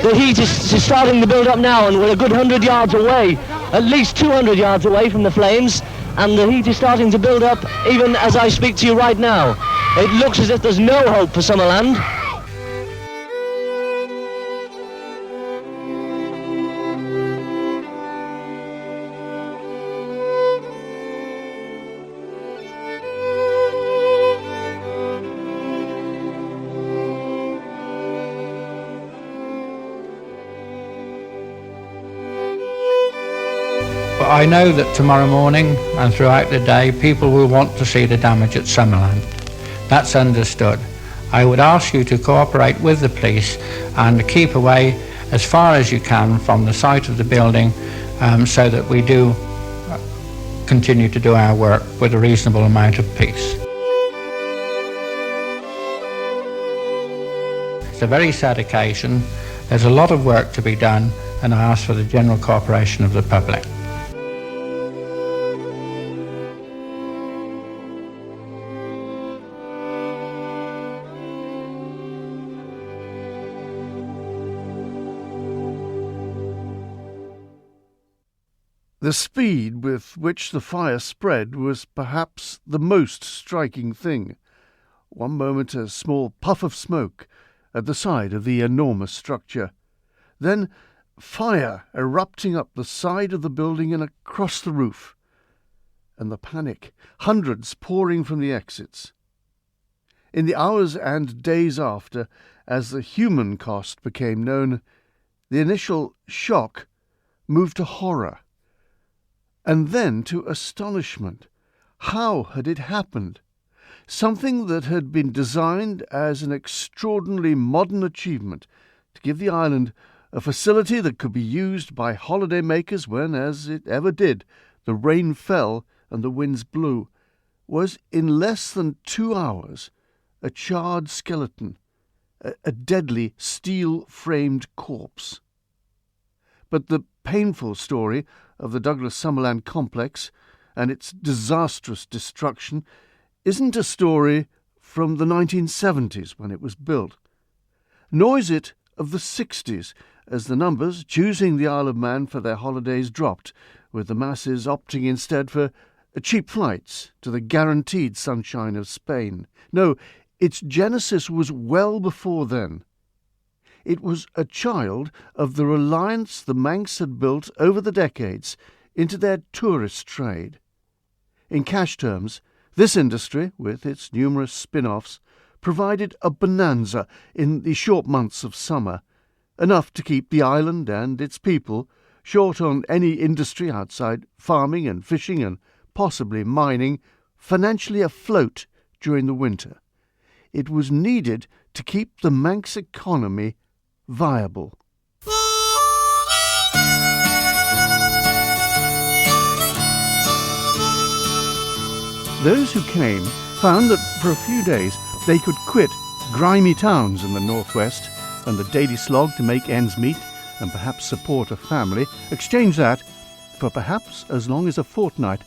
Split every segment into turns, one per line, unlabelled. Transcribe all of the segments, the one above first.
The heat is starting to build up now, and we're a good 100 yards away, at least 200 yards away from the flames, and the heat is starting to build up even as I speak to you right now. It looks as if there's no hope for Summerland.
I know that tomorrow morning and throughout the day people will want to see the damage at Summerland. That's understood. I would ask you to cooperate with the police and keep away as far as you can from the site of the building so that we do continue to do our work with a reasonable amount of peace. It's a very sad occasion. There's a lot of work to be done, and I ask for the general cooperation of the public.
The speed with which the fire spread was perhaps the most striking thing. One moment a small puff of smoke at the side of the enormous structure. Then fire erupting up the side of the building and across the roof. And the panic, hundreds pouring from the exits. In the hours and days after, as the human cost became known, the initial shock moved to horror. And then to astonishment. How had it happened? Something that had been designed as an extraordinarily modern achievement to give the island a facility that could be used by holiday makers when, as it ever did, the rain fell and the winds blew, was in less than 2 hours a charred skeleton, a deadly steel-framed corpse. But the painful story of the Douglas Summerland complex and its disastrous destruction isn't a story from the 1970s when it was built, nor is it of the 60s as the numbers choosing the Isle of Man for their holidays dropped, with the masses opting instead for cheap flights to the guaranteed sunshine of Spain. No, its genesis was well before then. It was a child of the reliance the Manx had built over the decades into their tourist trade. In cash terms, this industry, with its numerous spin-offs, provided a bonanza in the short months of summer, enough to keep the island and its people, short on any industry outside farming and fishing and possibly mining, financially afloat during the winter. It was needed to keep the Manx economy viable. Those who came found that for a few days they could quit grimy towns in the northwest and the daily slog to make ends meet and perhaps support a family, exchange that for perhaps as long as a fortnight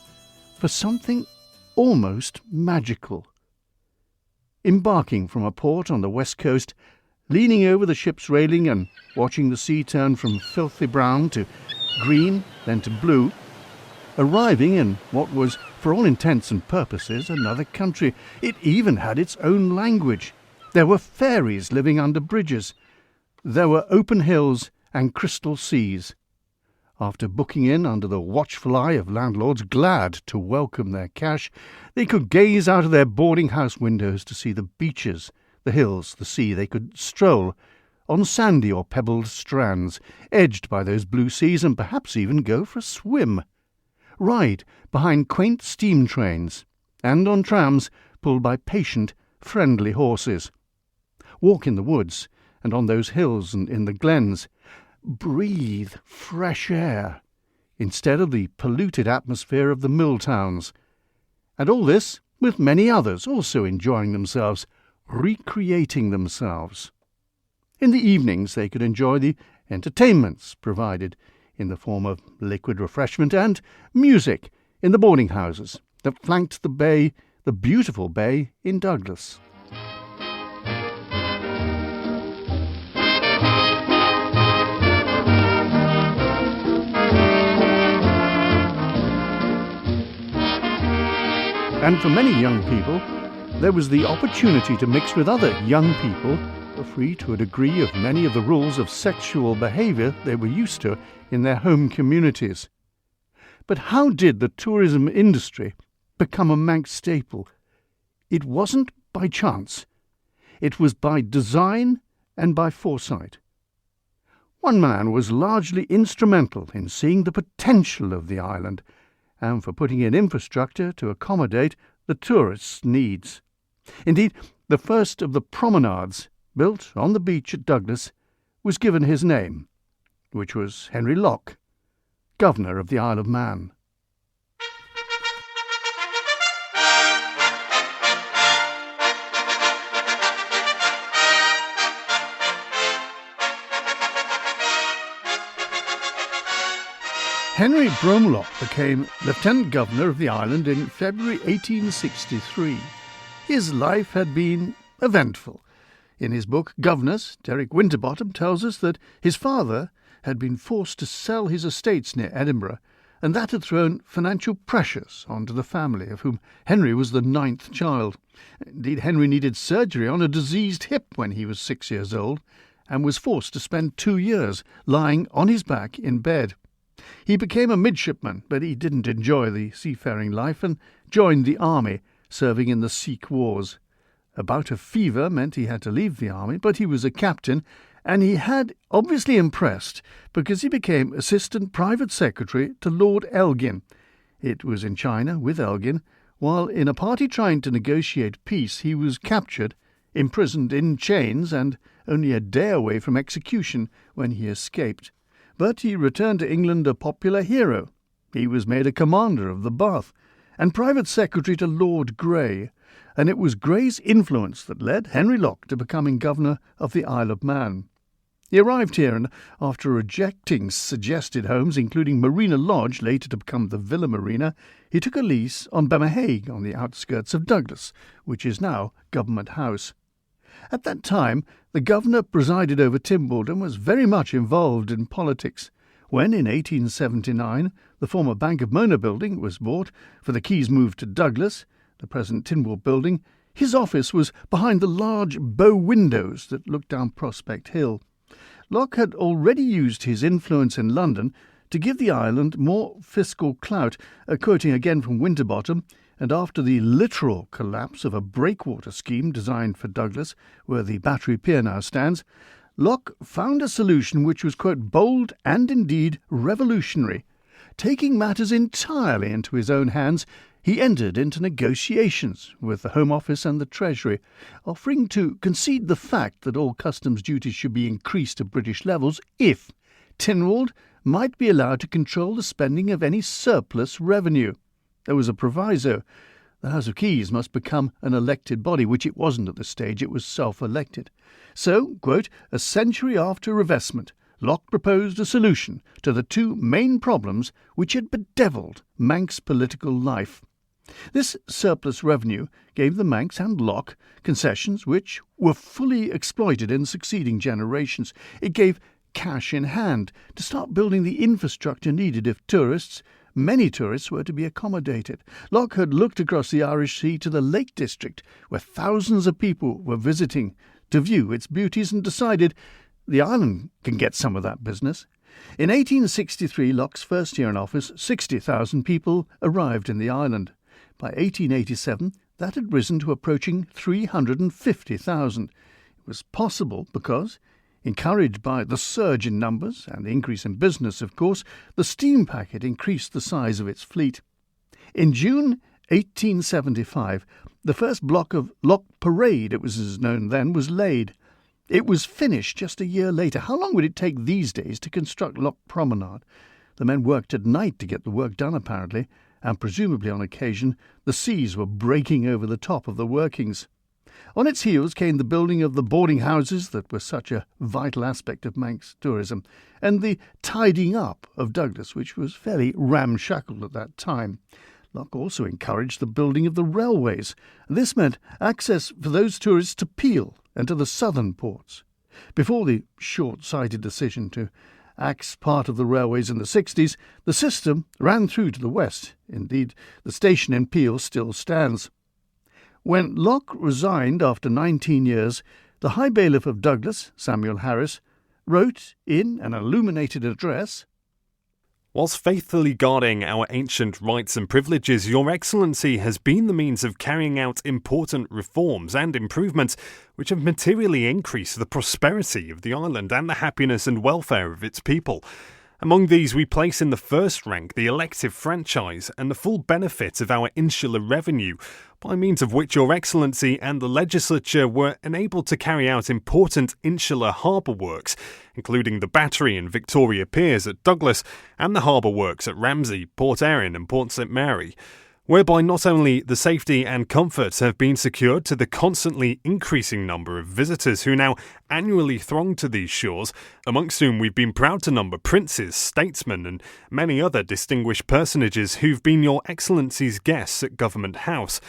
for something almost magical. Embarking from a port on the west coast, leaning over the ship's railing and watching the sea turn from filthy brown to green, then to blue, arriving in what was, for all intents and purposes, another country. It even had its own language. There were fairies living under bridges. There were open hills and crystal seas. After booking in under the watchful eye of landlords glad to welcome their cash, they could gaze out of their boarding house windows to see the beaches, the hills, the sea. They could stroll on sandy or pebbled strands, edged by those blue seas, and perhaps even go for a swim. Ride behind quaint steam trains, and on trams pulled by patient, friendly horses. Walk in the woods, and on those hills and in the glens. Breathe fresh air, instead of the polluted atmosphere of the mill towns. And all this with many others also enjoying themselves, recreating themselves. In the evenings they could enjoy the entertainments provided in the form of liquid refreshment and music in the boarding houses that flanked the bay, the beautiful bay in Douglas. And for many young people, there was the opportunity to mix with other young people, free to a degree of many of the rules of sexual behaviour they were used to in their home communities. But how did the tourism industry become a Manx staple? It wasn't by chance. It was by design and by foresight. One man was largely instrumental in seeing the potential of the island and for putting in infrastructure to accommodate the tourists' needs. Indeed, the first of the promenades built on the beach at Douglas was given his name, which was Henry Locke, Governor of the Isle of Man. Henry Locke became Lieutenant Governor of the island in February 1863. His life had been eventful. In his book Governors, Derek Winterbottom tells us that his father had been forced to sell his estates near Edinburgh, and that had thrown financial pressures onto the family, of whom Henry was the 9th child. Indeed, Henry needed surgery on a diseased hip when he was 6 years old, and was forced to spend 2 years lying on his back in bed. He became a midshipman, but he didn't enjoy the seafaring life and joined the army, serving in the Sikh Wars. A bout of fever meant he had to leave the army, but he was a captain, and he had obviously impressed because he became Assistant Private Secretary to Lord Elgin. It was in China with Elgin. While in a party trying to negotiate peace, he was captured, imprisoned in chains, and only a day away from execution when he escaped. But he returned to England a popular hero. He was made a commander of the Bath and Private Secretary to Lord Grey, and it was Grey's influence that led Henry Locke to becoming Governor of the Isle of Man. He arrived here, and after rejecting suggested homes, including Marina Lodge, later to become the Villa Marina, he took a lease on Bemahague on the outskirts of Douglas, which is now Government House. At that time, the governor presided over Timbald and was very much involved in politics. When, in 1879, the former Bank of Mona building was bought for the Keys moved to Douglas, the present Tynwald building, his office was behind the large bow windows that looked down Prospect Hill. Locke had already used his influence in London to give the island more fiscal clout, quoting again from Winterbottom, and after the literal collapse of a breakwater scheme designed for Douglas, where the Battery Pier now stands, Locke found a solution which was, quote, bold and indeed revolutionary. Taking matters entirely into his own hands, he entered into negotiations with the Home Office and the Treasury, offering to concede the fact that all customs duties should be increased to British levels if Tynwald might be allowed to control the spending of any surplus revenue. There was a proviso. The House of Keys must become an elected body, which it wasn't at this stage. It was self-elected. So, quote, a century after revestment, Locke proposed a solution to the two main problems which had bedevilled Manx political life. This surplus revenue gave the Manx and Locke concessions which were fully exploited in succeeding generations. It gave cash in hand to start building the infrastructure needed if many tourists were to be accommodated. Locke had looked across the Irish Sea to the Lake District, where thousands of people were visiting to view its beauties, and decided the island can get some of that business. In 1863, Locke's first year in office, 60,000 people arrived in the island. By 1887, that had risen to approaching 350,000. It was possible because, encouraged by the surge in numbers and the increase in business, of course, the steam packet increased the size of its fleet. In June 1875, the first block of Loch Parade, it was known then, was laid. It was finished just a year later. How long would it take these days to construct Loch Promenade? The men worked at night to get the work done, apparently, and presumably on occasion the seas were breaking over the top of the workings. On its heels came the building of the boarding houses that were such a vital aspect of Manx tourism, and the tidying up of Douglas, which was fairly ramshackle at that time. Locke also encouraged the building of the railways, and this meant access for those tourists to Peel and to the southern ports. Before the short-sighted decision to Acts part of the railways in the 60s, the system ran through to the west. Indeed, the station in Peel still stands. When Locke resigned after 19 years, the High Bailiff of Douglas, Samuel Harris, wrote in an illuminated address,
"Whilst faithfully guarding our ancient rights and privileges, Your Excellency has been the means of carrying out important reforms and improvements which have materially increased the prosperity of the island and the happiness and welfare of its people. Among these we place in the first rank the elective franchise and the full benefit of our insular revenue, by means of which Your Excellency and the Legislature were enabled to carry out important insular harbour works, including the Battery and Victoria Piers at Douglas and the harbour works at Ramsey, Port Erin and Port St Mary, whereby not only the safety and comfort have been secured to the constantly increasing number of visitors who now annually throng to these shores, amongst whom we've been proud to number princes, statesmen and many other distinguished personages who've been Your Excellency's guests at Government House.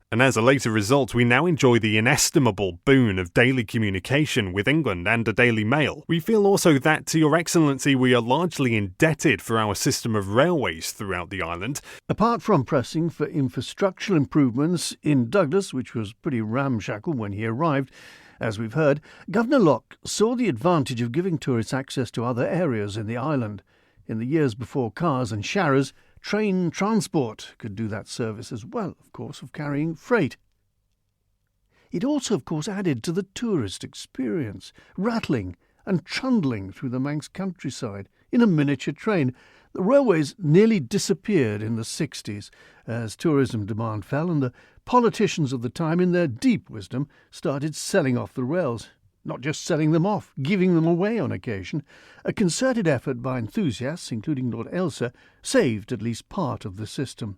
And as a later result, we now enjoy the inestimable boon of daily communication with England and a Daily Mail. We feel also that to Your Excellency we are largely indebted for our system of railways throughout the island."
Apart from pressing for infrastructural improvements in Douglas, which was pretty ramshackle when he arrived, as we've heard, Governor Locke saw the advantage of giving tourists access to other areas in the island. In the years before cars and sharrows, train transport could do that service as well, of course, of carrying freight. It also, of course, added to the tourist experience, rattling and trundling through the Manx countryside in a miniature train. The railways nearly disappeared in the 60s as tourism demand fell, and the politicians of the time, in their deep wisdom, started selling off the rails. Not just selling them off, giving them away on occasion. A concerted effort by enthusiasts, including Lord Ailsa, saved at least part of the system.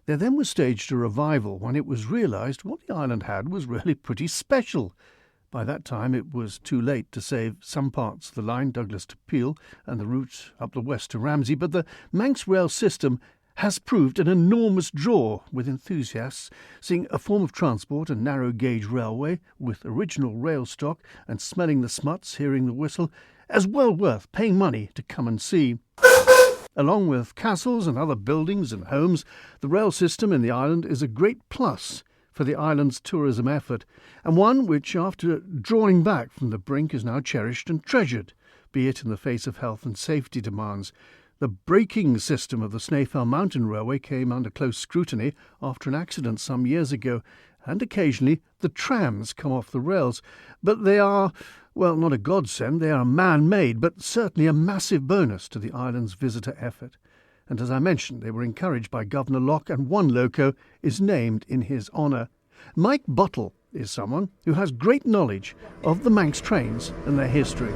There then was staged a revival when it was realised what the island had was really pretty special. By that time it was too late to save some parts of the line, Douglas to Peel, and the route up the west to Ramsey, but the Manx rail system has proved an enormous draw with enthusiasts, seeing a form of transport, a narrow-gauge railway with original rail stock and smelling the smuts, hearing the whistle, as well worth paying money to come and see. Along with castles and other buildings and homes, the rail system in the island is a great plus for the island's tourism effort, and one which, after drawing back from the brink, is now cherished and treasured, be it in the face of health and safety demands. The braking system of the Snaefell Mountain Railway came under close scrutiny after an accident some years ago, and occasionally the trams come off the rails. But they are, well, not a godsend, they are man-made, but certainly a massive bonus to the island's visitor effort. And as I mentioned, they were encouraged by Governor Locke, and one loco is named in his honour. Mike Buttle is someone who has great knowledge of the Manx trains and their history.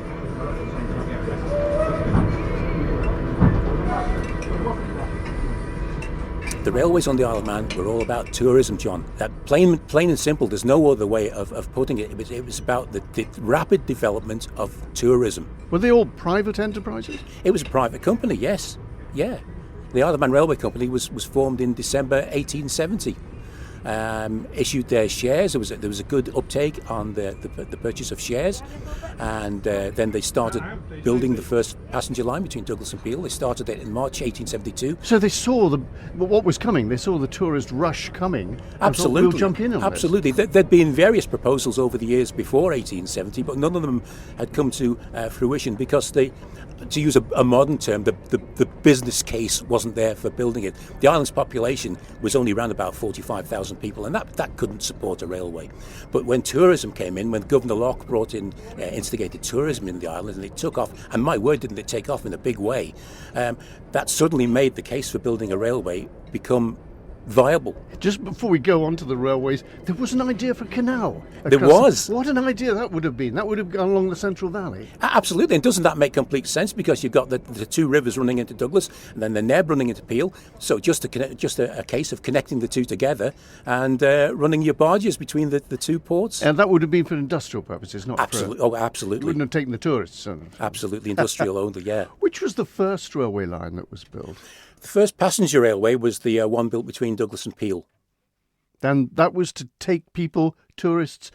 The railways on the Isle of Man were all about tourism, John. That plain and simple. There's no other way of putting it. It was about the rapid development of tourism.
Were they all private enterprises?
It was a private company, yes. Yeah. The Isle of Man Railway Company was formed in December 1870. Issued their shares. There was a good uptake on the purchase of shares, and then they started building the first passenger line between Douglas and Peel. They started it in March 1872.
So they saw what was coming. They saw the tourist rush coming.
Absolutely,
we'll jump in on
absolutely. There'd been various proposals over the years before 1870, but none of them had come to fruition because they, to use a modern term, the business case wasn't there for building it. The island's population was only around about 45,000 people, and that couldn't support a railway. But when tourism came in, when Governor Locke brought in, instigated tourism in the island, and it took off, and my word, didn't it take off in a big way, that suddenly made the case for building a railway become viable.
Just before we go on to the railways, there was an idea for a canal.
There was.
What an idea that would have been. That would have gone along the Central Valley.
Absolutely. And doesn't that make complete sense? Because you've got the two rivers running into Douglas and then the Neb running into Peel. So just a case of connecting the two together and running your barges between the two ports.
And that would have been for industrial purposes, not
absolutely.
for...
Absolutely.
Wouldn't have taken the tourists.
Absolutely. Industrial only, yeah.
Which was the first railway line that was built?
The first passenger railway was the one built between Douglas and Peel.
And that was to take people, tourists,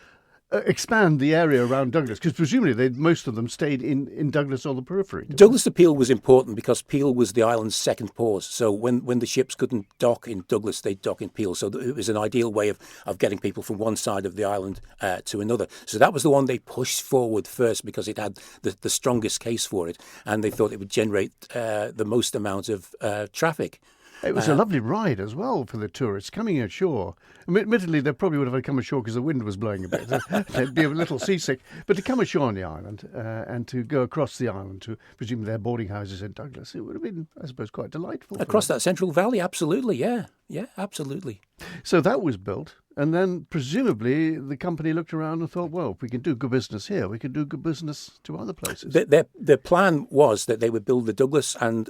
expand the area around Douglas? Because presumably most of them stayed in Douglas or the periphery.
Douglas to Peel was important because Peel was the island's second port. So when the ships couldn't dock in Douglas, they'd dock in Peel. So it was an ideal way of getting people from one side of the island to another. So that was the one they pushed forward first because it had the strongest case for it. And they thought it would generate the most amount of traffic.
It was a lovely ride as well for the tourists coming ashore. Admittedly, they probably would have come ashore because the wind was blowing a bit. They'd be a little seasick. But to come ashore on the island and to go across the island to presumably their boarding houses in Douglas, it would have been, I suppose, quite delightful.
Across that Central Valley, absolutely, yeah. Yeah, absolutely.
So that was built. And then presumably the company looked around and thought, well, if we can do good business here, we can do good business to other places.
Their plan was that they would build the Douglas and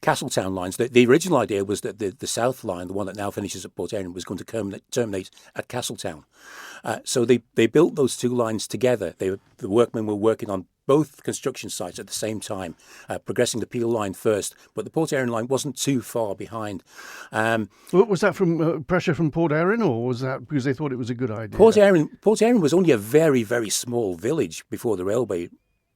Castletown lines. The original idea was that the South line, the one that now finishes at Port Erin, was going to terminate at Castletown. So they built those two lines together. The workmen were working on both construction sites at the same time, progressing the Peel line first, but the Port Erin line wasn't too far behind.
Was that from pressure from Port Erin, or was that because they thought it was a good idea?
Port Erin was only a very, very small village before the railway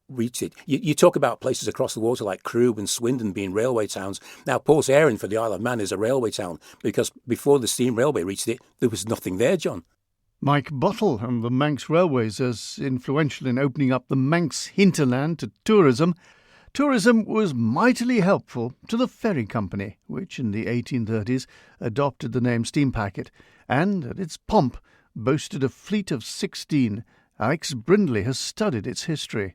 reached it. You talk about places across the water like Crewe and Swindon being railway towns. Now, Port Erin for the Isle of Man is a railway town because before the steam railway reached it, there was nothing there, John.
Mike Bottle and the Manx Railways as influential in opening up the Manx hinterland to tourism. Tourism was mightily helpful to the ferry company, which in the 1830s adopted the name Steam Packet and, at its pomp, boasted a fleet of 16. Alex Brindley has studied its history.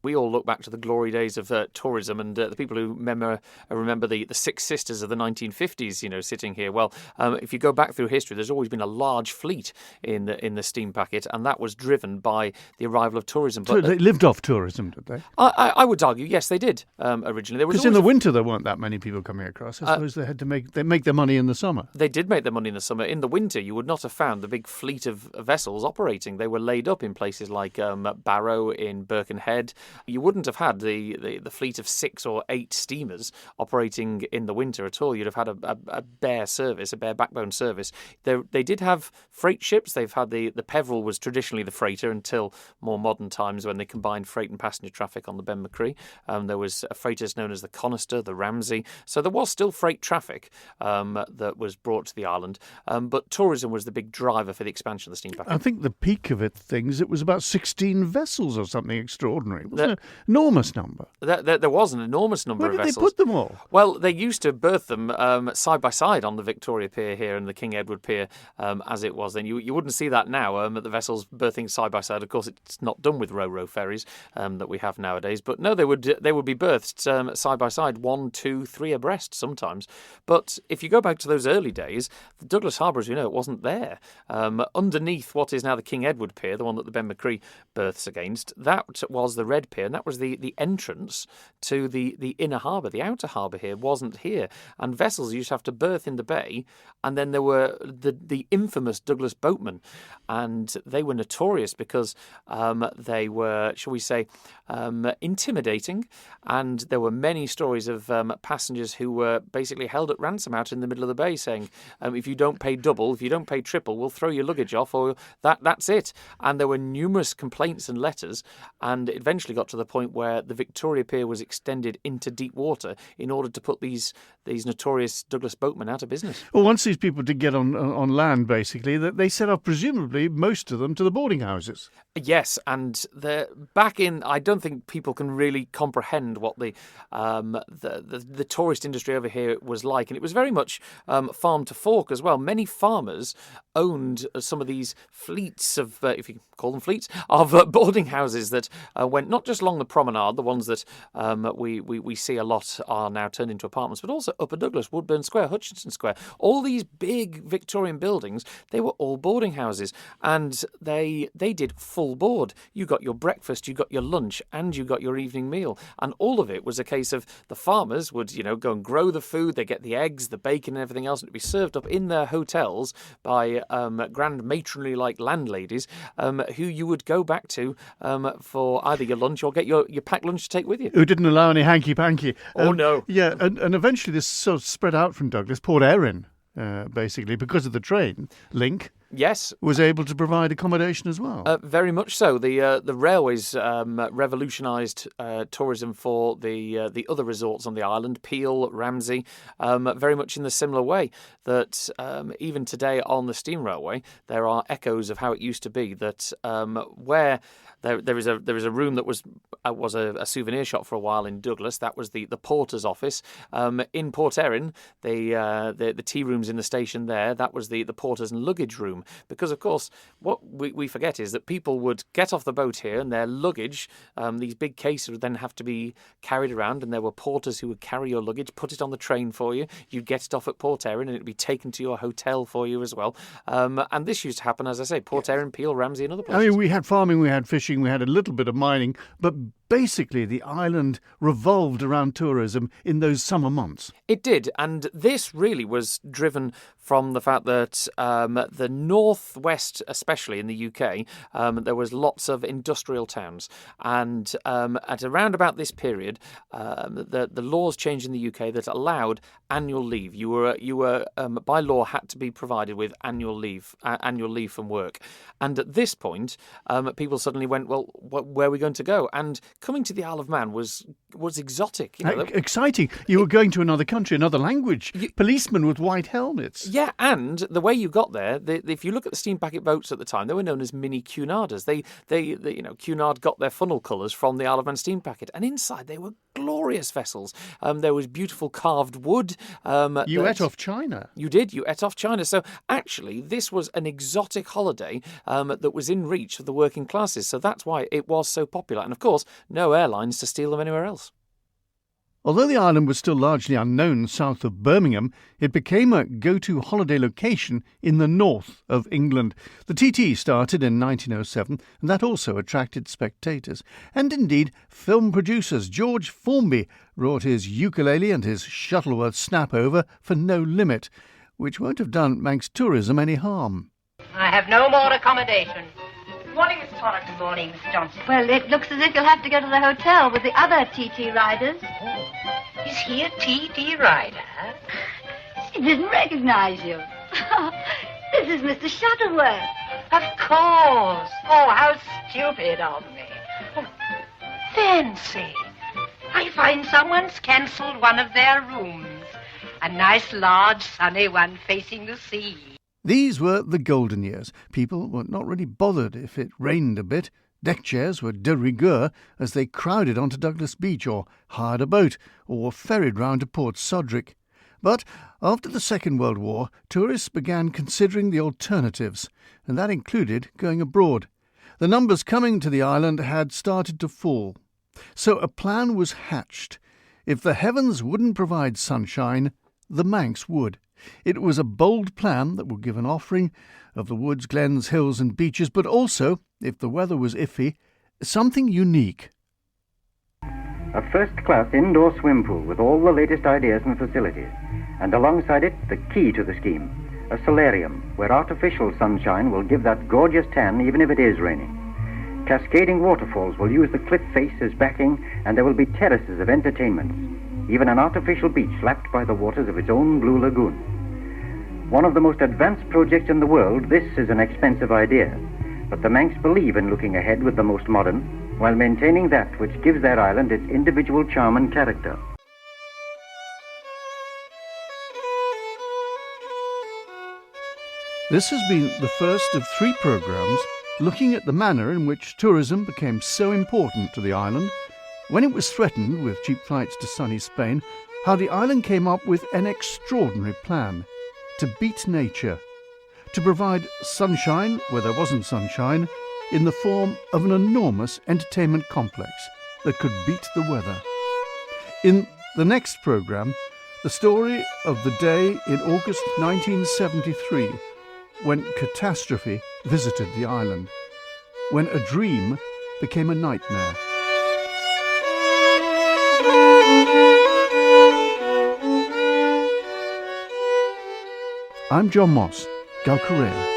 We all look back to the glory days of tourism, and the people who remember the Six Sisters of the 1950s, sitting here. Well, if you go back through history, there's always been a large fleet in the steam packet, and that was driven by the arrival of tourism.
So they lived off tourism, did they?
I would argue, yes, they did originally.
Because in the winter there weren't that many people coming across. I suppose they had to make their money in the summer.
They did make their money in the summer. In the winter, you would not have found the big fleet of vessels operating. They were laid up in places like Barrow, in Birkenhead. You wouldn't have had the fleet of 6 or 8 steamers operating in the winter at all. You'd have had a bare service, a bare backbone service. They did have freight ships. They've had the Peveril was traditionally the freighter until more modern times when they combined freight and passenger traffic on the Ben Macree. There was freighters known as the Conister, the Ramsey. So there was still freight traffic that was brought to the island. But tourism was the big driver for the expansion of the steam packet.
I think the peak of it was about 16 vessels or something extraordinary. Wasn't it? Enormous number.
There was an enormous number of vessels.
Where did they put them all?
Well, they used to berth them side by side on the Victoria Pier here and the King Edward Pier as it was then. You wouldn't see that now, the vessels berthing side by side. Of course, it's not done with ro-ro ferries that we have nowadays. But no, they would be berthed side by side, 1, 2, 3 abreast sometimes. But if you go back to those early days, the Douglas Harbour, as we know, it wasn't there. Underneath what is now the King Edward Pier, the one that the Ben Macree berths against, that was the Red Pier, and that was the entrance to the inner harbour. The outer harbour here wasn't here, and vessels used to have to berth in the bay. And then there were the infamous Douglas boatmen, and they were notorious because they were, shall we say, intimidating, and there were many stories of passengers who were basically held at ransom out in the middle of the bay saying, if you don't pay double, if you don't pay triple, we'll throw your luggage off, or that's it. And there were numerous complaints and letters, and it eventually got to the point where the Victoria Pier was extended into deep water in order to put these notorious Douglas boatmen out of business.
Well, once these people did get on land, basically, they set off, presumably, most of them to the boarding houses.
Yes, and back in, I don't think people can really comprehend what the tourist industry over here was like, and it was very much farm to fork as well. Many farmers owned some of these fleets of, if you call them fleets, of boarding houses that went not just along the promenade, the ones that we see a lot are now turned into apartments, but also Upper Douglas, Woodburn Square, Hutchinson Square. All these big Victorian buildings, they were all boarding houses, and they did full board. You got your breakfast, you got your lunch, and you got your evening meal, and all of it was a case of the farmers would go and grow the food, they get the eggs, the bacon, and everything else, and it'd be served up in their hotels by grand matronly like landladies who you would go back to for either your lunch or get your packed lunch to take with you.
Who didn't allow any hanky-panky.
Oh, no.
Yeah, and eventually this sort of spread out from Douglas. Port Erin basically, because of the train link.
Yes.
Was able to provide accommodation as well.
Very much so. The railways revolutionised tourism for the other resorts on the island, Peel, Ramsey, very much in the similar way that even today on the steam railway there are echoes of how it used to be. That where there is a room that was a souvenir shop for a while in Douglas. That was the porter's office. In Port Erin, the tea rooms in the station there. That was the porter's and luggage room. Because, of course, what we forget is that people would get off the boat here and their luggage, these big cases would then have to be carried around, and there were porters who would carry your luggage, put it on the train for you. You'd get it off at Port Erin and it'd be taken to your hotel for you as well. And this used to happen, as I say, Port Erin, Peel, Ramsey and other places.
I mean, we had farming, we had fishing, we had a little bit of mining, but basically the island revolved around tourism in those summer months.
It did, and this really was driven from the fact that the northwest, especially in the UK, there was lots of industrial towns, and at around about this period, the laws changed in the UK that allowed annual leave. You were by law had to be provided with annual leave from work, and at this point, people suddenly went, well, where are we going to go? And coming to the Isle of Man was exotic.
Exciting. You were going to another country, another language. Policemen with white helmets.
Yeah, and the way you got there, if you look at the steam packet boats at the time, they were known as mini Cunardas. They Cunard got their funnel colours from the Isle of Man steam packet, and inside they were glorious vessels. There was beautiful carved wood.
You ate off China.
You did. You ate off China. So actually, this was an exotic holiday that was in reach of the working classes. So that's why it was so popular. And of course, no airlines to steal them anywhere else.
Although the island was still largely unknown south of Birmingham, it became a go-to holiday location in the north of England. The TT started in 1907, and that also attracted spectators. And indeed, film producers George Formby brought his ukulele and his Shuttleworth snap-over for no limit, which won't have done Manx tourism any harm.
I have no more accommodation.
Good morning, Miss Torrance.
Good morning, Miss Johnson.
Well, it looks as if you'll have to go to the hotel with the other TT riders.
Is he a TT rider?
She didn't recognize you. This is Mr. Shuttleworth.
Of course. Oh, how stupid of me. Oh, fancy. I find someone's cancelled one of their rooms. A nice, large, sunny one facing the sea.
These were the golden years. People were not really bothered if it rained a bit. Deck chairs were de rigueur as they crowded onto Douglas Beach or hired a boat or were ferried round to Port Sodrick. But after the Second World War, tourists began considering the alternatives, and that included going abroad. The numbers coming to the island had started to fall. So a plan was hatched. If the heavens wouldn't provide sunshine, the Manx would. It was a bold plan that would give an offering of the woods, glens, hills and beaches, but also, if the weather was iffy, something unique.
A first-class indoor swim pool with all the latest ideas and facilities, and alongside it, the key to the scheme, a solarium where artificial sunshine will give that gorgeous tan even if it is raining. Cascading waterfalls will use the cliff face as backing, and there will be terraces of entertainments, even an artificial beach lapped by the waters of its own blue lagoon. One of the most advanced projects in the world, this is an expensive idea, but the Manx believe in looking ahead with the most modern, while maintaining that which gives their island its individual charm and character.
This has been the first of 3 programmes looking at the manner in which tourism became so important to the island, when it was threatened with cheap flights to sunny Spain, how the island came up with an extraordinary plan to beat nature, to provide sunshine where there wasn't sunshine, in the form of an enormous entertainment complex that could beat the weather. In the next programme, the story of the day in August 1973, when catastrophe visited the island, when a dream became a nightmare. I'm John Moss, Galcarea.